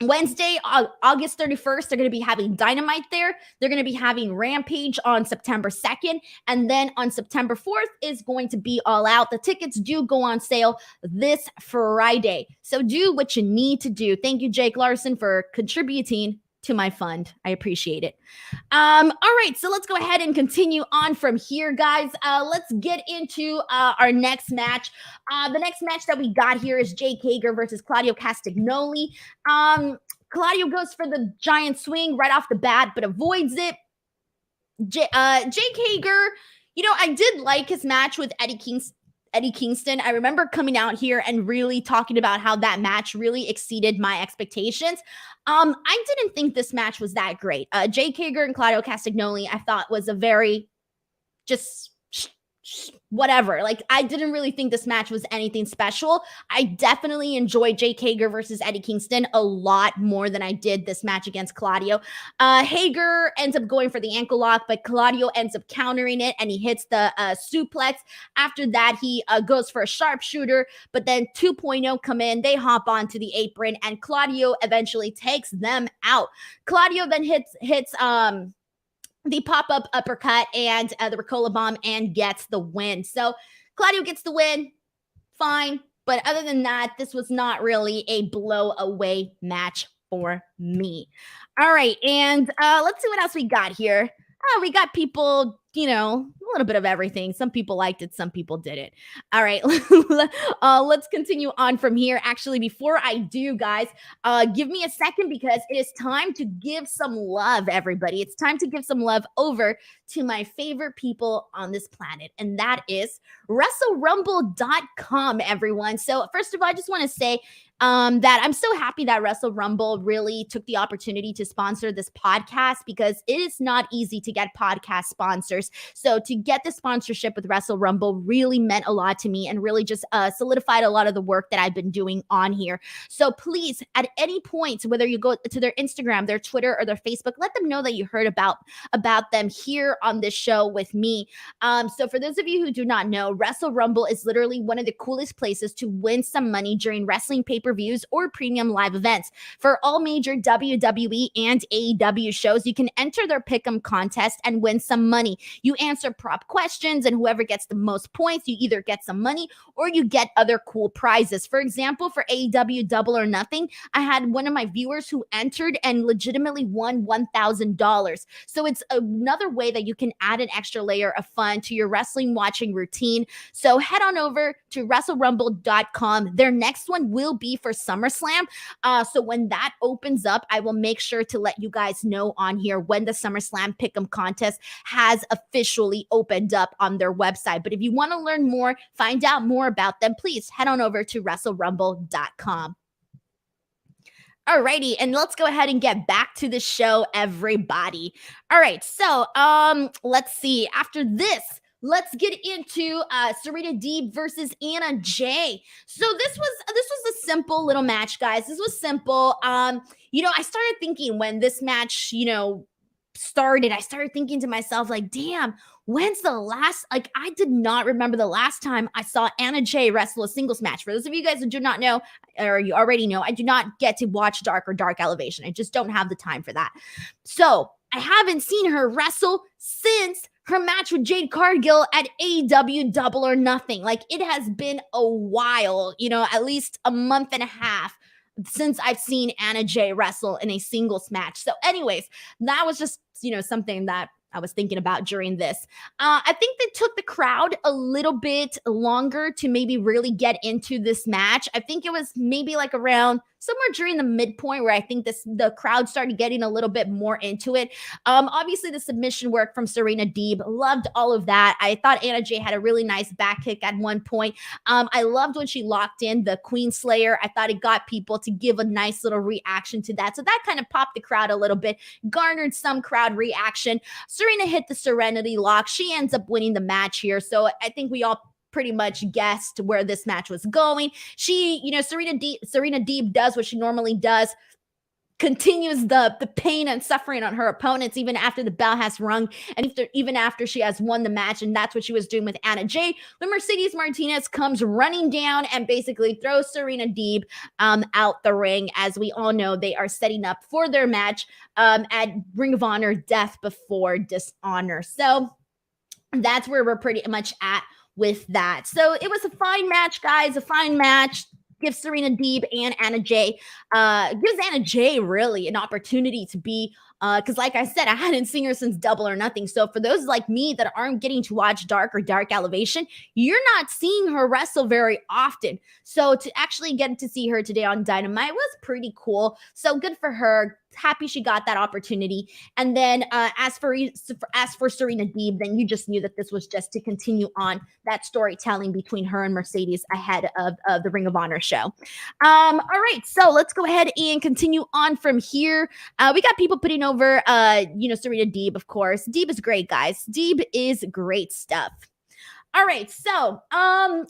Wednesday, August 31st, they're going to be having Dynamite there. They're going to be having Rampage on September 2nd. And then on September 4th is going to be All Out. The tickets do go on sale this Friday. So do what you need to do. Thank you, Jake Larson, for contributing to my fund. I appreciate it. All right, so let's go ahead and continue on from here, guys. Let's get into our next match. The next match that we got here is Jake Hager versus Claudio Castagnoli. Claudio goes for the giant swing right off the bat, but avoids it. Jake Hager, I did like his match with Eddie Kingston. I remember coming out here and really talking about how that match really exceeded my expectations. I didn't think this match was that great. Jake Hager and Claudio Castagnoli, I thought was a very just whatever. Like, I didn't really think this match was anything special. I definitely enjoyed Jake Hager versus Eddie Kingston a lot more than I did this match against Claudio. Hager ends up going for the ankle lock, but Claudio ends up countering it, and he hits the suplex. After that, he goes for a sharpshooter, but then 2.0 come in. They hop onto the apron, and Claudio eventually takes them out. Claudio then hits the pop-up uppercut and the Ricola bomb and gets the win. So Claudio gets the win, fine. But other than that, this was not really a blow-away match for me. All right, and let's see what else we got here. We got people, a little bit of everything. Some people liked it, some people didn't. All right, let's continue on from here. Actually, before I do, guys, give me a second because it is time to give some love, everybody. It's time to give some love over to my favorite people on this planet, and that is WrestleRumble.com, everyone. So first of all, I just want to say that I'm so happy that Wrestle Rumble really took the opportunity to sponsor this podcast, because it is not easy to get podcast sponsors. So to get the sponsorship with Wrestle Rumble really meant a lot to me, and really just solidified a lot of the work that I've been doing on here. So please, at any point, whether you go to their Instagram, their Twitter, or their Facebook, let them know that you heard about them here on this show with me. So for those of you who do not know, Wrestle Rumble is literally one of the coolest places to win some money during wrestling pay-per-views or premium live events. For all major WWE and AEW shows, you can enter their Pick'em contest and win some money. You answer prop questions, and whoever gets the most points, you either get some money or you get other cool prizes. For example, for AEW Double or Nothing, I had one of my viewers who entered and legitimately won $1,000. So it's another way that you can add an extra layer of fun to your wrestling watching routine. So head on over to WrestleRumble.com. Their next one will be for SummerSlam. So when that opens up, I will make sure to let you guys know on here when the SummerSlam Pick'em contest has officially opened up on their website. But if you want to learn more, find out more about them, please head on over to WrestleRumble.com. Alrighty, and let's go ahead and get back to the show, everybody. All right, so let's see. After this, let's get into Serena Deeb versus Anna Jay. So this was a simple little match, guys. This was simple. I started thinking when this match, started, I started thinking to myself, like, damn, when's the last, like, I did not remember the last time I saw Anna Jay wrestle a singles match. For those of you guys who do not know, or you already know, I do not get to watch Dark or Dark Elevation. I just don't have the time for that. So I haven't seen her wrestle since her match with Jade Cargill at AEW Double or Nothing. Like, it has been a while, at least a month and a half since I've seen Anna Jay wrestle in a singles match. So anyways, that was just, something that I was thinking about during this. I think they took the crowd a little bit longer to maybe really get into this match. I think it was maybe like around somewhere during the midpoint where I think the crowd started getting a little bit more into it. Obviously, the submission work from Serena Deeb, loved all of that. I thought Anna Jay had a really nice back kick at one point. I loved when she locked in the Queen Slayer. I thought it got people to give a nice little reaction to that. So that kind of popped the crowd a little bit, garnered some crowd reaction. Serena hit the Serenity Lock. She ends up winning the match here. So I think we all pretty much guessed where this match was going. She, Serena Deeb does what she normally does. continues the pain and suffering on her opponents even after the bell has rung and even after she has won the match. And that's what she was doing with Anna Jay. When Mercedes Martinez comes running down and basically throws Serena Deeb out the ring. As we all know, they are setting up for their match at Ring of Honor Death Before Dishonor. So that's where we're pretty much at with that. So it was a fine match, guys, a fine match. Gives Serena Deeb and Anna Jay, gives Anna Jay really an opportunity to be, because like I said, I hadn't seen her since Double or Nothing. So for those like me that aren't getting to watch Dark or Dark Elevation, you're not seeing her wrestle very often. So to actually get to see her today on Dynamite was pretty cool. So good for her. Happy she got that opportunity. And then as for Serena Deeb, then you just knew that this was just to continue on that storytelling between her and Mercedes ahead of the Ring of Honor show. All right, so let's go ahead and continue on from here. We got people putting over Serena Deeb, of course. Deeb is great, guys. Deeb is great stuff. All right, so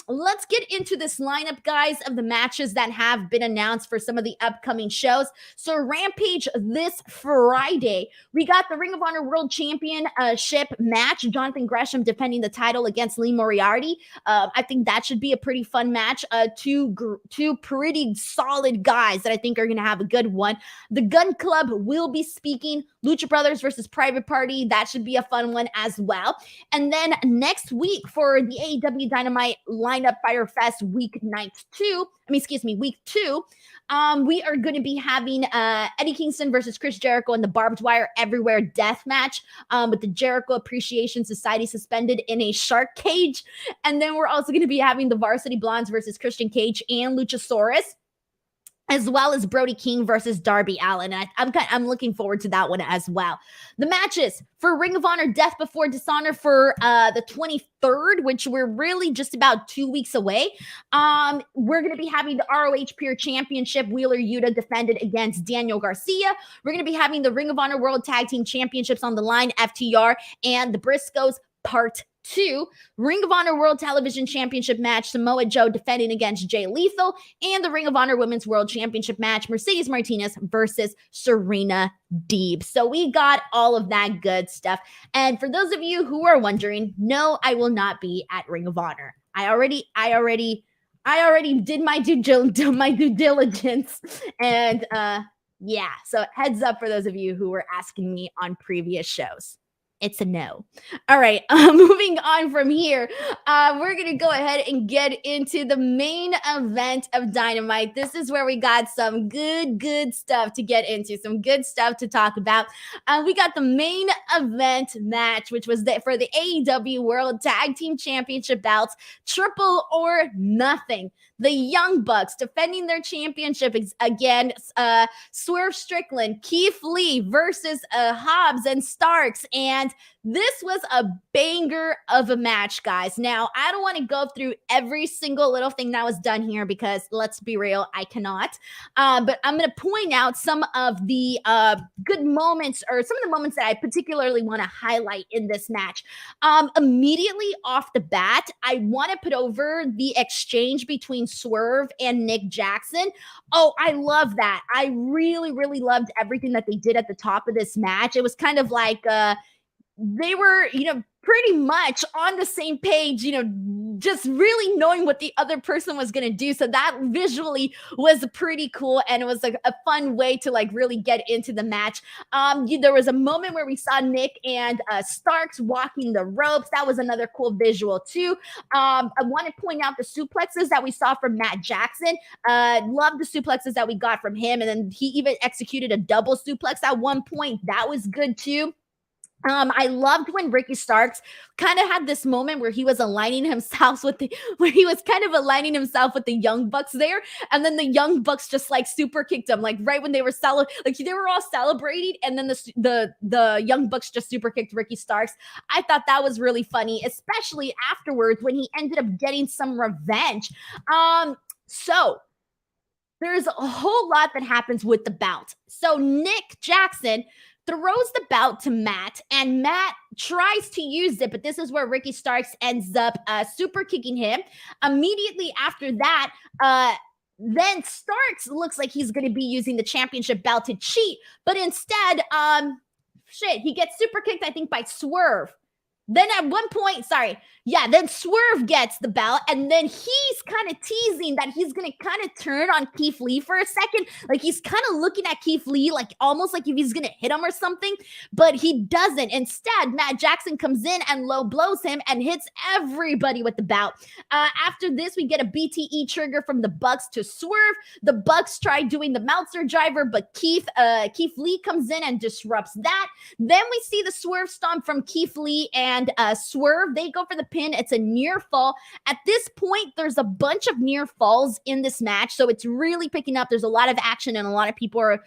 let's get into this lineup, guys, of the matches that have been announced for some of the upcoming shows. So Rampage this Friday, we got the Ring of Honor World Championship match. Jonathan Gresham defending the title against Lee Moriarty. I think that should be a pretty fun match. Two pretty solid guys that I think are going to have a good one. The Gun Club will be speaking. Lucha Brothers versus Private Party. That should be a fun one as well. And then next week for the AEW Dynamite lineup Fyter Fest week 2, we are going to be having Eddie Kingston versus Chris Jericho in the Barbed Wire Everywhere Death Match with the Jericho Appreciation Society suspended in a shark cage. And then we're also going to be having the Varsity Blondes versus Christian Cage and Luchasaurus, as well as Brody King versus Darby Allin. And I'm looking forward to that one as well. The matches for Ring of Honor Death Before Dishonor for the 23rd, which we're really just about 2 weeks away. We're going to be having the ROH Pure Championship. Wheeler Yuta defended against Daniel Garcia. We're going to be having the Ring of Honor World Tag Team Championships on the line, FTR and the Briscoes Part 2, Ring of Honor World Television Championship match, Samoa Joe defending against Jay Lethal, and the Ring of Honor Women's World Championship match, Mercedes Martinez versus Serena Deeb. So we got all of that good stuff. And for those of you who are wondering, no, I will not be at Ring of Honor. I already did my due diligence, and yeah. So heads up for those of you who were asking me on previous shows. It's a no. All right, moving on from here, we're going to go ahead and get into the main event of Dynamite. This is where we got some good stuff to get into, some good stuff to talk about. We got the main event match, which was for the AEW World Tag Team Championship belts, Triple or Nothing. The Young Bucks defending their championship against Swerve Strickland, Keith Lee versus Hobbs and Starks. And this was a banger of a match, guys. Now, I don't want to go through every single little thing that was done here because, let's be real, I cannot. But I'm going to point out some of the good moments, or some of the moments that I particularly want to highlight in this match. Immediately off the bat, I want to put over the exchange between Swerve and Nick Jackson. Oh, I love that. I really loved everything that they did at the top of this match. It was kind of like they were, pretty much on the same page, just really knowing what the other person was going to do. So that visually was pretty cool. And it was like a fun way to really get into the match. There was a moment where we saw Nick and Starks walking the ropes. That was another cool visual too. I want to point out the suplexes that we saw from Matt Jackson. Love the suplexes that we got from him. And then he even executed a double suplex at one point. That was good too. I loved when Ricky Starks kind of had this moment where he was aligning himself with the Young Bucks there, and then the Young Bucks just super kicked him, right when they were they were all celebrating, and then the Young Bucks just super kicked Ricky Starks. I thought that was really funny, especially afterwards when he ended up getting some revenge. So there's a whole lot that happens with the bout. So Nick Jackson throws the belt to Matt, and Matt tries to use it, but this is where Ricky Starks ends up super kicking him. Immediately after that, Then Starks looks like he's going to be using the championship belt to cheat, but instead, he gets super kicked, I think, by Swerve. Then at one point, then Swerve gets the belt, and then he's kind of teasing that he's going to kind of turn on Keith Lee for a second. Like, he's kind of looking at Keith Lee, like almost like if he's going to hit him or something, but he doesn't. Instead, Matt Jackson comes in and low blows him and hits everybody with the belt. After this, we get a BTE trigger from the Bucks to Swerve. The Bucks try doing the Meltzer driver, but Keith Lee comes in and disrupts that. Then we see the Swerve stomp from Keith Lee and Swerve. They go for the pin. It's a near fall. At this point, there's a bunch of near falls in this match, so it's really picking up. There's a lot of action, and a lot of people are,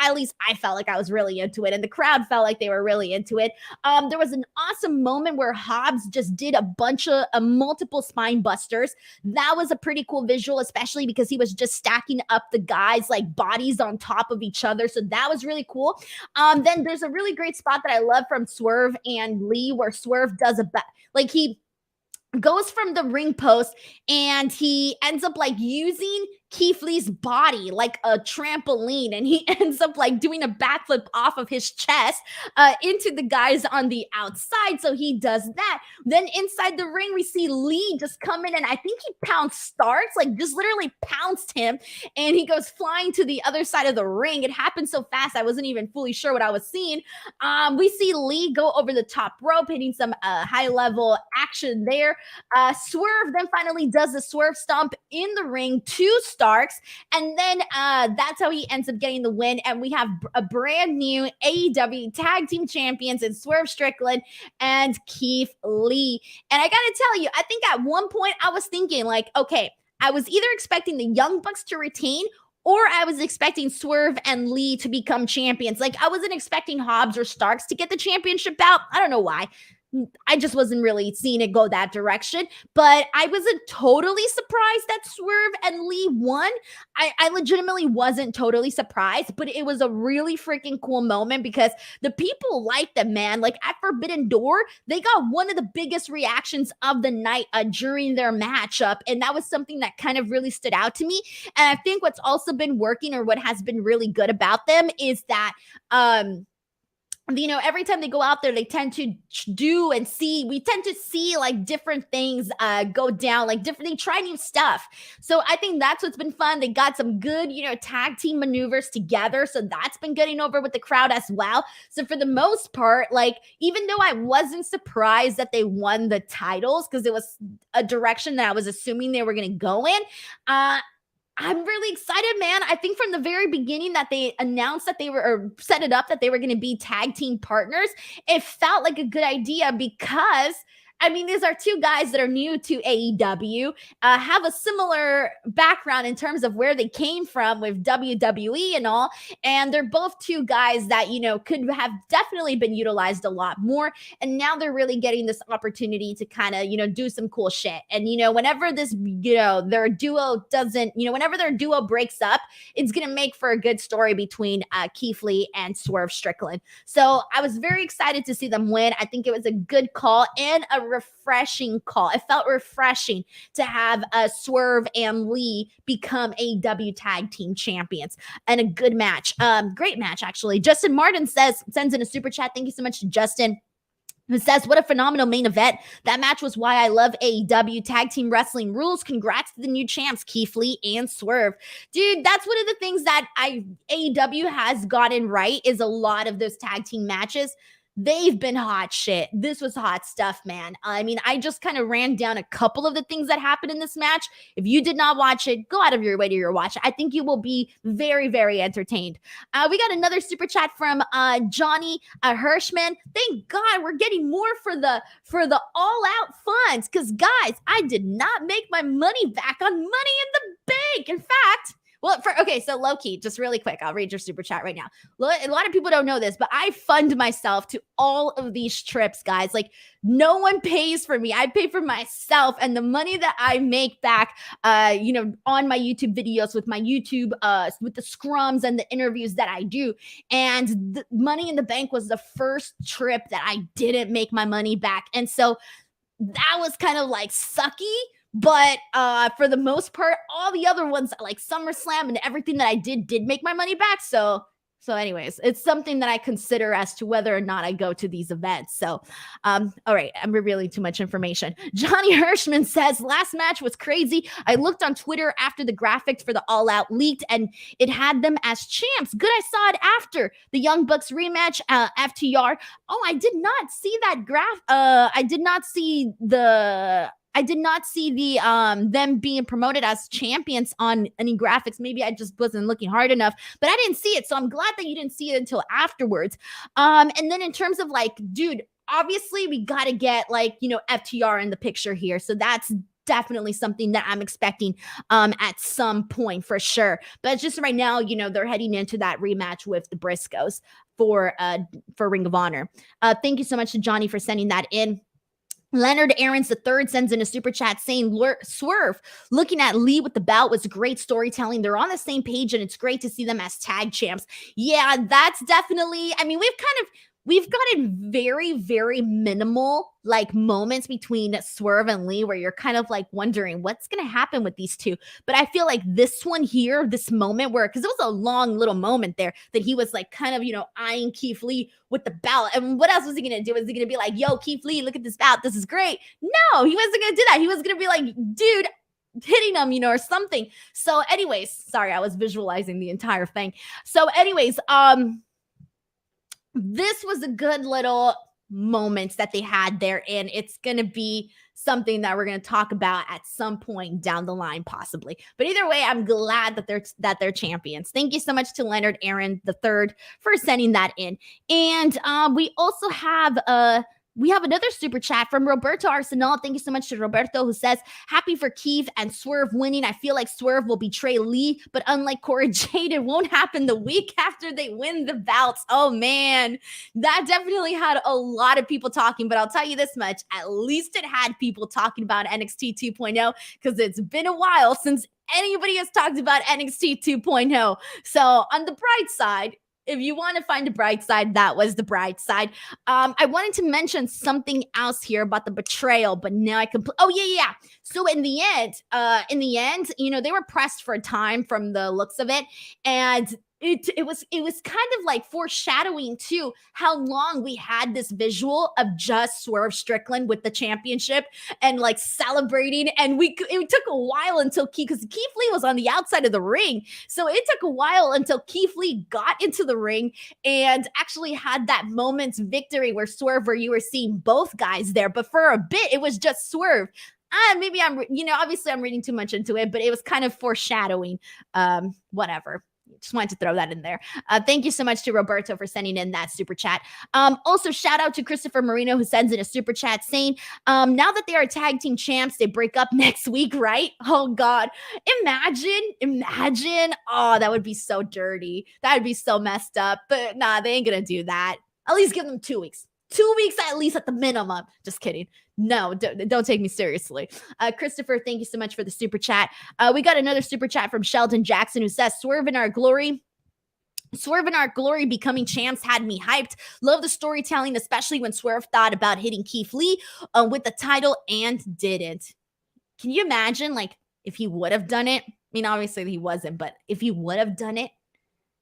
at least I felt like I was really into it, and the crowd felt like they were really into it. There was an awesome moment where Hobbs just did a bunch of multiple spine busters. That was a pretty cool visual, especially because he was just stacking up the guys like bodies on top of each other, so that was really cool. Then there's a really great spot that I love from Swerve and Lee, where Swerve does he goes from the ring post and he ends up like using Keith Lee's body like a trampoline, and he ends up like doing a backflip off of his chest into the guys on the outside. So he does that. Then inside the ring, we see Lee just come in, and I think he pounced Starks, like just literally pounced him, and he goes flying to the other side of the ring. It happened so fast, I wasn't even fully sure what I was seeing. We see Lee go over the top rope, hitting some high level action there. Swerve then finally does the Swerve stomp in the ring to Starks, and then that's how he ends up getting the win. And we have a brand new AEW Tag Team Champions in Swerve Strickland and Keith Lee. And I gotta tell you, I think at one point I was thinking like, okay, I was either expecting the Young Bucks to retain, or I was expecting Swerve and Lee to become champions. Like, I wasn't expecting Hobbs or Starks to get the championship bout. I don't know why. I just wasn't really seeing it go that direction, but I wasn't totally surprised that Swerve and Lee won. I legitimately wasn't totally surprised, but it was a really freaking cool moment because the people liked them, man. Like at Forbidden Door, they got one of the biggest reactions of the night during their matchup, and that was something that kind of really stood out to me. And I think what's also been working, or what has been really good about them, is that you know, every time they go out there, they tend to do and see, we tend to see like different things go down, like different, they try new stuff. So I think that's what's been fun. They got some good, you know, tag team maneuvers together. So that's been getting over with the crowd as well. So for the most part, like, even though I wasn't surprised that they won the titles, because it was a direction that I was assuming they were going to go in, I'm really excited, man. I think from the very beginning that they announced that they were, or set it up that they were going to be tag team partners, it felt like a good idea because, I mean, these are two guys that are new to AEW, have a similar background in terms of where they came from with WWE and all. And they're both two guys that, you know, could have definitely been utilized a lot more. And now they're really getting this opportunity to kind of, you know, do some cool shit. And, you know, whenever this, you know, their duo doesn't, you know, whenever their duo breaks up, it's going to make for a good story between Keith Lee and Swerve Strickland. So I was very excited to see them win. I think it was a good call and a refreshing call. It felt refreshing to have Swerve and Lee become AEW Tag Team Champions, and a good match. Great match, actually. Justin Martin sends in a super chat. Thank you so much to Justin, who says, what a phenomenal main event. That match was why I love AEW. Tag team wrestling rules. Congrats to the new champs, Keith Lee and Swerve. Dude, that's one of the things that AEW has gotten right, is a lot of those tag team matches. They've been hot shit. This was hot stuff, man. I mean, I just kind of ran down a couple of the things that happened in this match. If you did not watch it, go out of your way to watch it. I think you will be very, very entertained. We got another super chat from Johnny Hirschman. Thank God we're getting more for the all-out funds, because guys, I did not make my money back on Money in the Bank. In fact, so low-key, just really quick, I'll read your super chat right now. A lot of people don't know this, but I fund myself to all of these trips, guys. Like, no one pays for me. I pay for myself, and the money that I make back, you know, on my YouTube videos, with my YouTube, with the scrums and the interviews that I do. And the Money in the Bank was the first trip that I didn't make my money back. And so that was kind of like sucky. But for the most part, all the other ones like SummerSlam and everything that I did make my money back. So anyways, it's something that I consider as to whether or not I go to these events. So, all right, I'm revealing too much information. Johnny Hirschman says, last match was crazy. I looked on Twitter after the graphics for the All Out leaked, and it had them as champs. Good, I saw it after the Young Bucks rematch, FTR. Oh, I did not see that graph. I did not see the them being promoted as champions on any graphics. Maybe I just wasn't looking hard enough, but I didn't see it. So I'm glad that you didn't see it until afterwards. And then in terms of like, dude, obviously we got to get like, FTR in the picture here. So that's definitely something that I'm expecting at some point for sure. But just right now, they're heading into that rematch with the Briscoes for Ring of Honor. Thank you so much to Johnny for sending that in. Leonard Aarons III sends in a super chat saying, Swerve, looking at Lee with the belt was great storytelling. They're on the same page, and it's great to see them as tag champs. Yeah, that's definitely, I mean, we've gotten very, very minimal like moments between Swerve and Lee where you're kind of like wondering what's going to happen with these two. But I feel like this one here, this moment where, because it was a long little moment there that he was like kind of, eyeing Keith Lee with the belt. And what else was he going to do? Was he going to be like, yo, Keith Lee, look at this belt. This is great. No, he wasn't going to do that. He was going to be like, dude, hitting him, or something. So anyways, sorry, I was visualizing the entire thing. So anyways, this was a good little moments that they had there, and it's going to be something that we're going to talk about at some point down the line, possibly. But either way, I'm glad that they're champions. Thank you so much to Leonard Aaron III for sending that in. And we also have another super chat from Roberto Arsenal. Thank you so much to Roberto, who says, happy for Keith and Swerve winning. I feel like Swerve will betray Lee, but unlike Cora Jade, it won't happen the week after they win the belts. Oh man, that definitely had a lot of people talking, but I'll tell you this much, at least it had people talking about NXT 2.0 because it's been a while since anybody has talked about NXT 2.0. So on the bright side, if you want to find a bright side, that was the bright side. I wanted to mention something else here about the betrayal, but now I can. Oh yeah. So in the end, they were pressed for time from the looks of it, and it was kind of like foreshadowing too how long we had this visual of just Swerve Strickland with the championship and like celebrating, and it took a while until because Keith Lee was on the outside of the ring, so it took a while until Keith Lee got into the ring and actually had that moment's victory where you were seeing both guys there, but for a bit it was just Swerve. Maybe obviously I'm reading too much into it, but it was kind of foreshadowing. Whatever. Just wanted to throw that in there. Thank you so much to Roberto for sending in that super chat. Also, shout out to Christopher Marino, who sends in a super chat saying, now that they are tag team champs, they break up next week, right? Oh, God. Imagine. Oh, that would be so dirty. That would be so messed up. But nah, they ain't going to do that. At least give them 2 weeks. 2 weeks at least at the minimum. Just kidding. No, don't take me seriously. Christopher, thank you so much for the super chat. We got another super chat from Sheldon Jackson, who says, Swerve in our glory becoming champs had me hyped. Love the storytelling, especially when Swerve thought about hitting Keith Lee with the title and didn't. Can you imagine, like, if he would have done it? I mean, obviously he wasn't, but if he would have done it,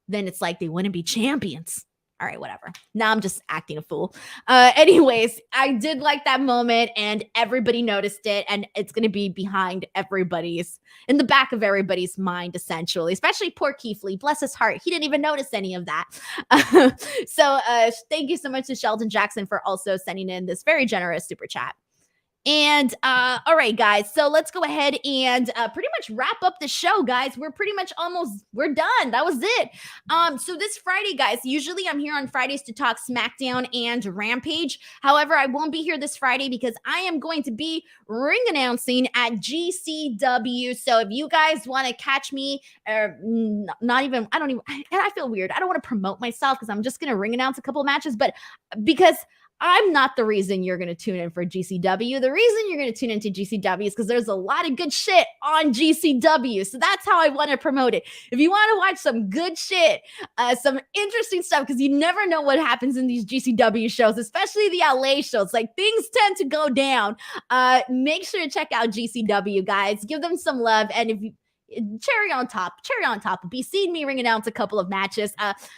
then it's like they wouldn't be champions. All right, whatever. Now I'm just acting a fool. Anyways, I did like that moment, and everybody noticed it, and it's going to be in the back of everybody's mind, essentially, especially poor Keith Lee. Bless his heart. He didn't even notice any of that. So thank you so much to Sheldon Jackson for also sending in this very generous super chat. And all right, guys, so let's go ahead and pretty much wrap up the show, guys. We're done. That was it. So this Friday, guys, usually I'm here on Fridays to talk SmackDown and Rampage. However, I won't be here this Friday because I am going to be ring announcing at GCW. So if you guys want to catch me, I feel weird. I don't want to promote myself because I'm just going to ring announce a couple of matches, but because I'm not the reason you're going to tune in for GCW. The reason you're going to tune into GCW is because there's a lot of good shit on GCW. So that's how I want to promote it. If you want to watch some good shit, some interesting stuff, because you never know what happens in these GCW shows, especially the LA shows. Like, things tend to go down. Make sure to check out GCW, guys. Give them some love. And if you cherry on top will be seeing me ring announce a couple of matches.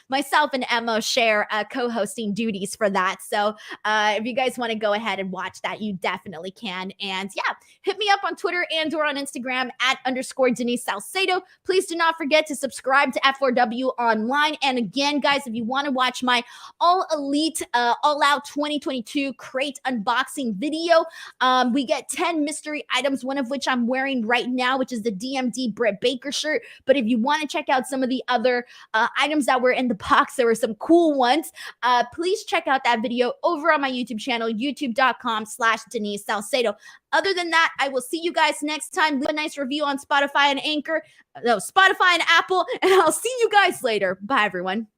Myself and Emma share co-hosting duties for that. So if you guys want to go ahead and watch that, you definitely can. And yeah, hit me up on Twitter and or on Instagram @_ Denise Salcedo. Please do not forget to subscribe to F4W Online. And again, guys, if you want to watch my All Elite All Out 2022 crate unboxing video, we get 10 mystery items, one of which I'm wearing right now, which is the DMD Britt Baker shirt. But if you want to check out some of the other items that were in the box, there were some cool ones. Please check out that video over on my YouTube channel, youtube.com/Denise Salcedo. Other than that, I will see you guys next time. Leave a nice review on Spotify and Apple, and I'll see you guys later. Bye, everyone.